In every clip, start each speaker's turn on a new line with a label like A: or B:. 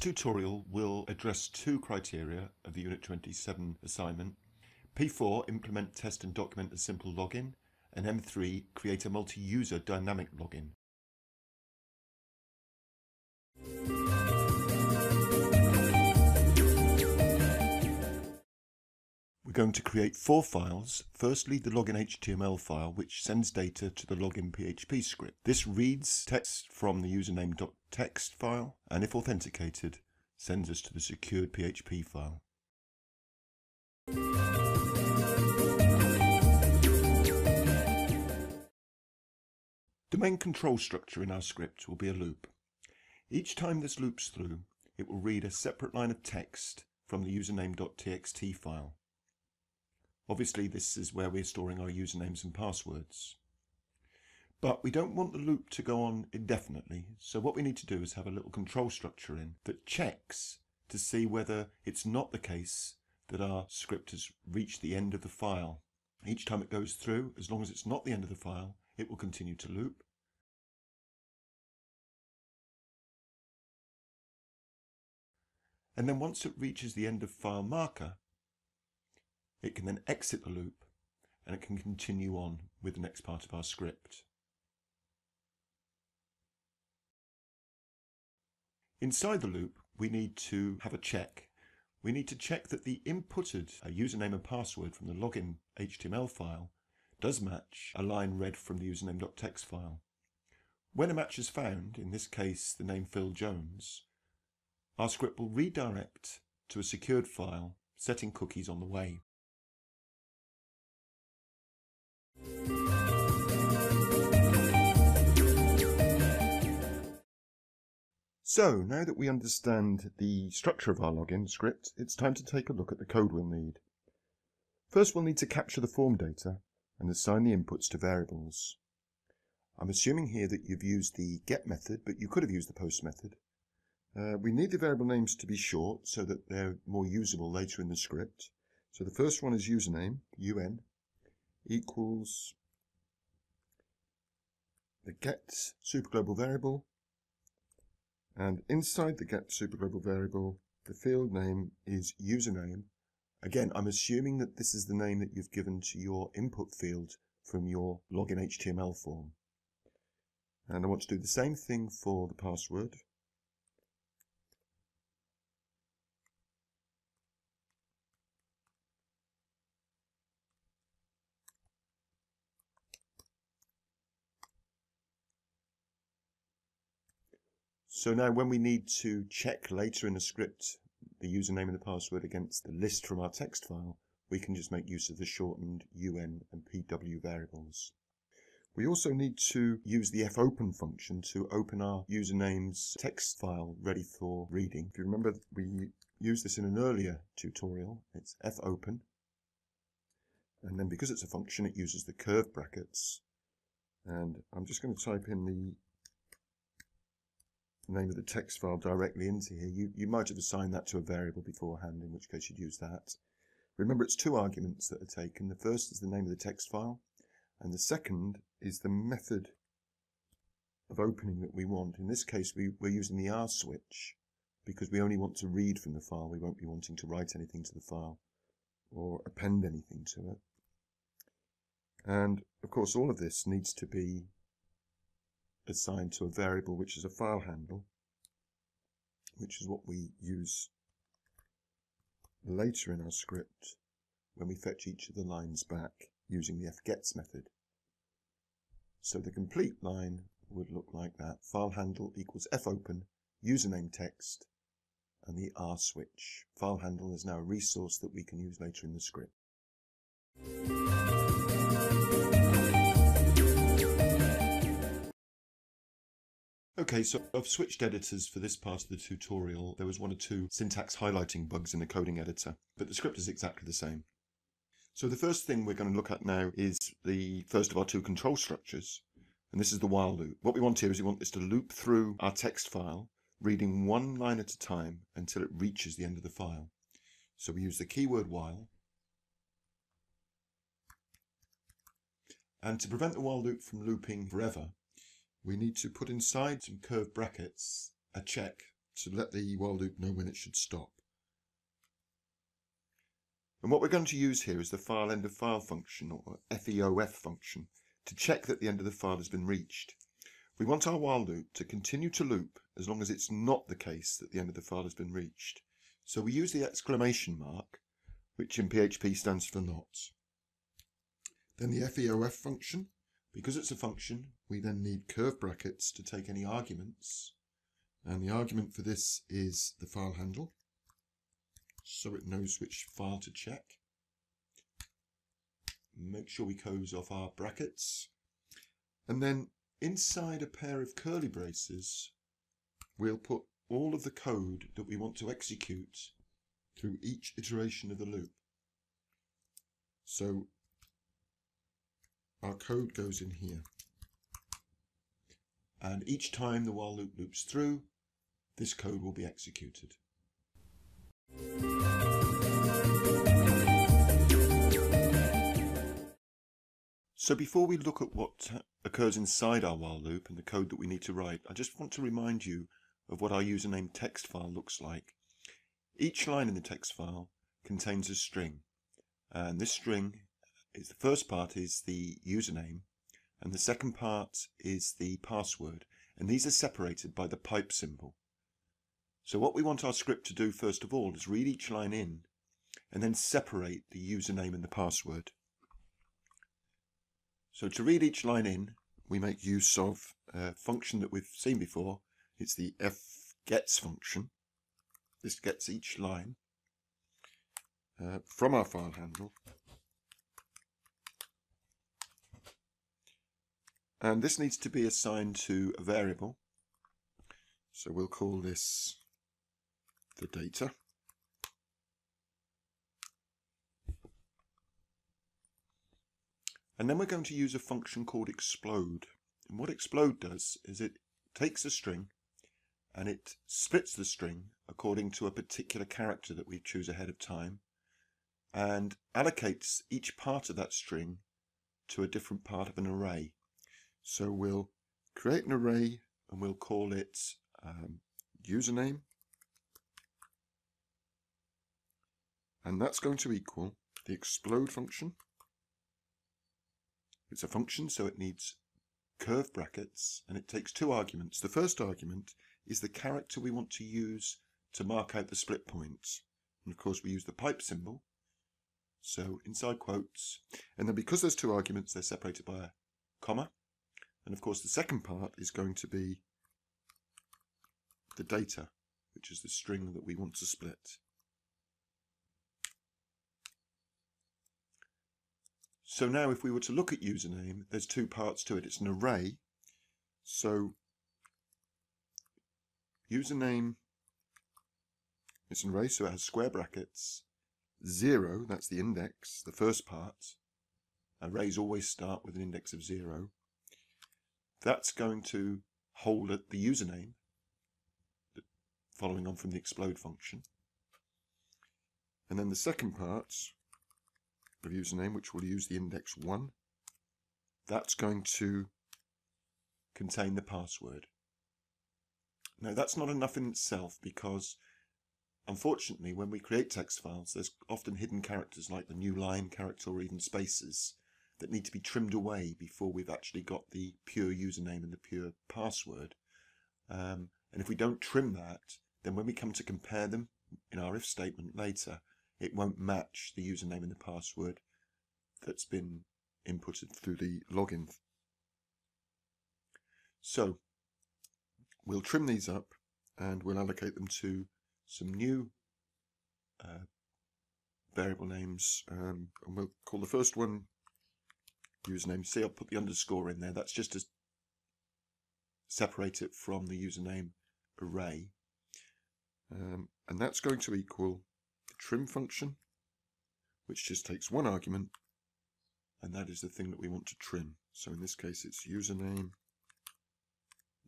A: tutorial will address two criteria of the Unit 27 assignment. P4, implement, test and document a simple login, and M3, create a multi-user dynamic login. We're going to create 4 files. Firstly, the login HTML file, which sends data to the login PHP script. This reads text from the username.txt file, and if authenticated, sends us to the secured PHP file. The main control structure in our script will be a loop. Each time this loops through, it will read a separate line of text from the username.txt file. Obviously, this is where we're storing our usernames and passwords. But we don't want the loop to go on indefinitely, so what we need to do is have a little control structure in that checks to see whether it's not the case that our script has reached the end of the file. Each time it goes through, as long as it's not the end of the file, it will continue to loop. And then once it reaches the end of file marker, it can then exit the loop and it can continue on with the next part of our script. Inside the loop, we need to have a check. We need to check that the inputted username and password from the login HTML file does match a line read from the username.txt file. When a match is found, in this case the name Phil Jones, our script will redirect to a secured file, setting cookies on the way. So, now that we understand the structure of our login script, it's time to take a look at the code we'll need. First, we'll need to capture the form data and assign the inputs to variables. I'm assuming here that you've used the get method, but you could have used the post method. We need the variable names to be short so that they're more usable later in the script. So the first one is username, UN, equals the get superglobal variable, and inside the get superglobal variable, the field name is username. Again, I'm assuming that this is the name that you've given to your input field from your login HTML form. And I want to do the same thing for the password. So now when we need to check later in the script the username and the password against the list from our text file, we can just make use of the shortened UN and PW variables. We also need to use the fopen function to open our username's text file ready for reading. If you remember, we used this in an earlier tutorial. It's fopen, and then because it's a function, it uses the curved brackets. And I'm just going to type in the name of the text file directly into here. You might have assigned that to a variable beforehand, in which case you'd use that. Remember, it's 2 arguments that are taken. The first is the name of the text file, and the second is the method of opening that we want. In this case, we're using the R switch because we only want to read from the file. We won't be wanting to write anything to the file or append anything to it. And of course, all of this needs to be assigned to a variable which is a file handle, which is what we use later in our script when we fetch each of the lines back using the fgets method. So the complete line would look like that. File handle equals fopen, username text, and the R switch. File handle is now a resource that we can use later in the script. Okay, so I've switched editors for this part of the tutorial. There was 1 or 2 syntax highlighting bugs in the coding editor, but the script is exactly the same. So the first thing we're going to look at now is the first of our 2 control structures, and this is the while loop. What we want here is we want this to loop through our text file, reading 1 line at a time until it reaches the end of the file. So we use the keyword while, and to prevent the while loop from looping forever, we need to put inside some curved brackets a check to let the while loop know when it should stop. And what we're going to use here is the file end of file function, or FEOF function, to check that the end of the file has been reached. We want our while loop to continue to loop as long as it's not the case that the end of the file has been reached. So we use the exclamation mark, which in PHP stands for not. Then the FEOF function. Because it's a function, we then need curve brackets to take any arguments. And the argument for this is the file handle, so it knows which file to check. Make sure we close off our brackets. And then inside a pair of curly braces, we'll put all of the code that we want to execute through each iteration of the loop. So our code goes in here. And each time the while loop loops through, this code will be executed. So before we look at what occurs inside our while loop and the code that we need to write, I just want to remind you of what our username text file looks like. Each line in the text file contains a string, and this string is, the first part is the username and the second part is the password, and these are separated by the pipe symbol. So what we want our script to do first of all is read each line in and then separate the username and the password. So to read each line in, we make use of a function that we've seen before. It's the fgets function. This gets each line from our file handle. And this needs to be assigned to a variable. So we'll call this the data. And then we're going to use a function called explode. And what explode does is it takes a string and it splits the string according to a particular character that we choose ahead of time and allocates each part of that string to a different part of an array. So we'll create an array and we'll call it username, and that's going to equal the explode function. It's a function, so it needs curved brackets, and it takes two arguments. The first argument is the character we want to use to mark out the split points, and of course we use the pipe symbol, so inside quotes, and then because there's two arguments, they're separated by a comma. And of course the second part is going to be the data, which is the string that we want to split. So now if we were to look at username, there's two parts to it. It's an array. So username, it's an array, so it has square brackets. 0, that's the index, the first part. Arrays always start with an index of 0. That's going to hold the username, following on from the explode function. And then the second part of username, which will use the index 1, that's going to contain the password. Now that's not enough in itself, because unfortunately when we create text files there's often hidden characters like the new line character or even spaces that need to be trimmed away before we've actually got the pure username and the pure password. And if we don't trim that, then when we come to compare them in our if statement later, it won't match the username and the password that's been inputted through the login. So we'll trim these up and we'll allocate them to some new variable names, and we'll call the first one username. See, I'll put the underscore in there. That's just to separate it from the username array. And that's going to equal the trim function, which just takes one argument, and that is the thing that we want to trim. So in this case it's username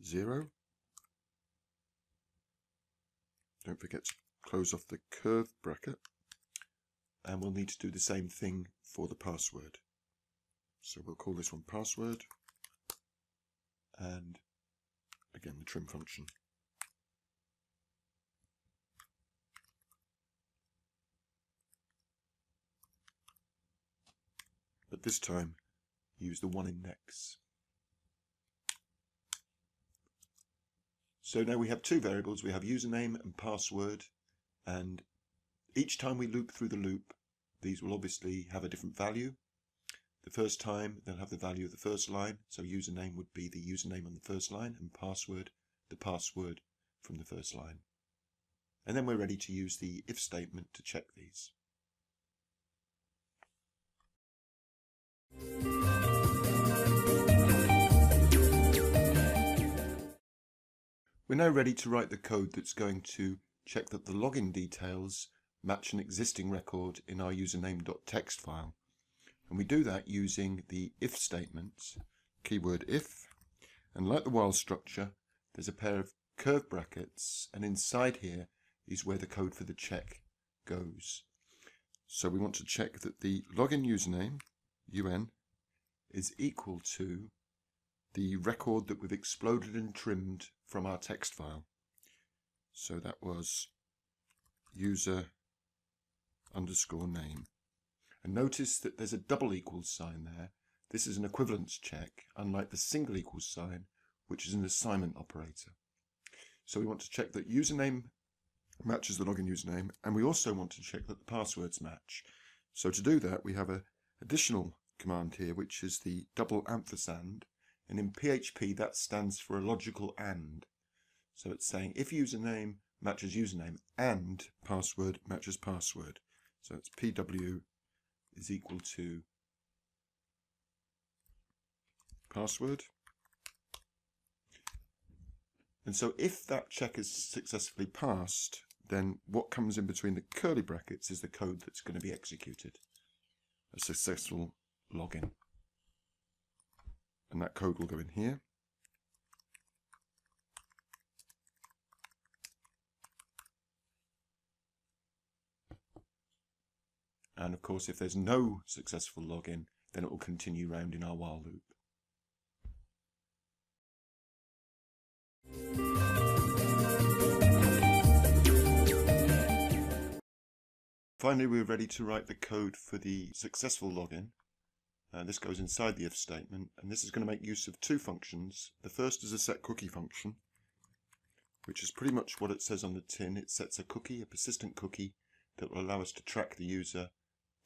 A: 0. Don't forget to close off the curved bracket, and we'll need to do the same thing for the password. So we'll call this one password, and again the trim function. but this time use the 1 index. So now we have two variables. We have username and password, and each time we loop through the loop, these will obviously have a different value. The first time they'll have the value of the first line, so username would be the username on the first line, and password, the password from the first line. And then we're ready to use the if statement to check these. We're now ready to write the code that's going to check that the login details match an existing record in our username.txt file. And we do that using the if statement, keyword if, and like the while structure, there's a pair of curved brackets, and inside here is where the code for the check goes. So we want to check that the login username, UN, is equal to the record that we've exploded and trimmed from our text file. So that was user underscore name. And notice that there's a double equals sign there. This is an equivalence check, unlike the single equals sign, which is an assignment operator. So we want to check that username matches the login username, and we also want to check that the passwords match. So to do that, we have an additional command here, which is the double ampersand, and in PHP that stands for a logical AND. So it's saying if username matches username and password matches password. So it's PW is equal to password. And so if that check is successfully passed, then what comes in between the curly brackets is the code that's going to be executed. A successful login. And that code will go in here. And of course, if there's no successful login, then it will continue round in our while loop. Finally, we're ready to write the code for the successful login. This goes inside the if statement, and this is going to make use of two functions. The first is a setCookie function, which is pretty much what it says on the tin. It sets a cookie, a persistent cookie, that will allow us to track the user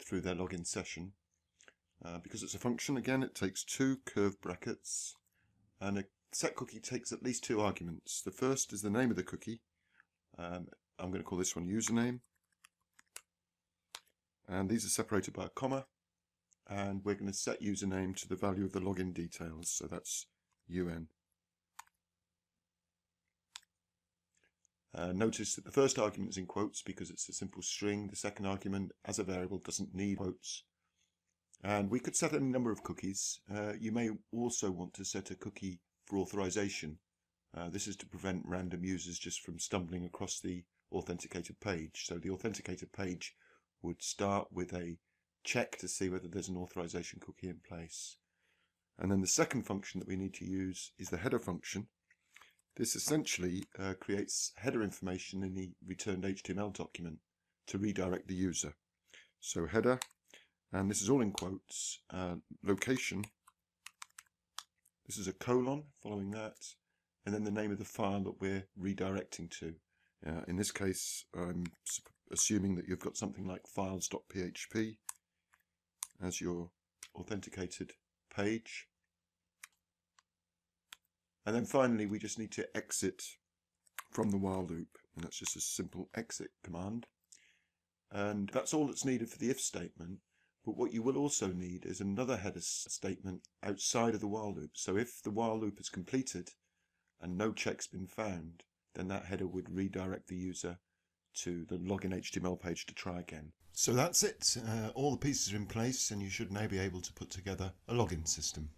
A: through their login session. Because it's a function, again, it takes two curved brackets, and a setCookie takes at least two arguments. The first is the name of the cookie. I'm going to call this one username, and these are separated by a comma, and we're going to set username to the value of the login details, so that's UN. Notice that the first argument is in quotes because it's a simple string. The second argument, as a variable, doesn't need quotes. And we could set any number of cookies. You may also want to set a cookie for authorization. This is to prevent random users just from stumbling across the authenticated page. So the authenticated page would start with a check to see whether there's an authorization cookie in place. And then the second function that we need to use is the header function. This essentially creates header information in the returned HTML document to redirect the user. So header, and this is all in quotes, location, this is a colon following that, and then the name of the file that we're redirecting to. In this case, I'm assuming that you've got something like files.php as your authenticated page. And then finally, we just need to exit from the while loop, and that's just a simple exit command. And that's all that's needed for the if statement. But what you will also need is another header statement outside of the while loop. So if the while loop is completed and no check's been found, then that header would redirect the user to the login HTML page to try again. So that's it. All the pieces are in place, and you should now be able to put together a login system.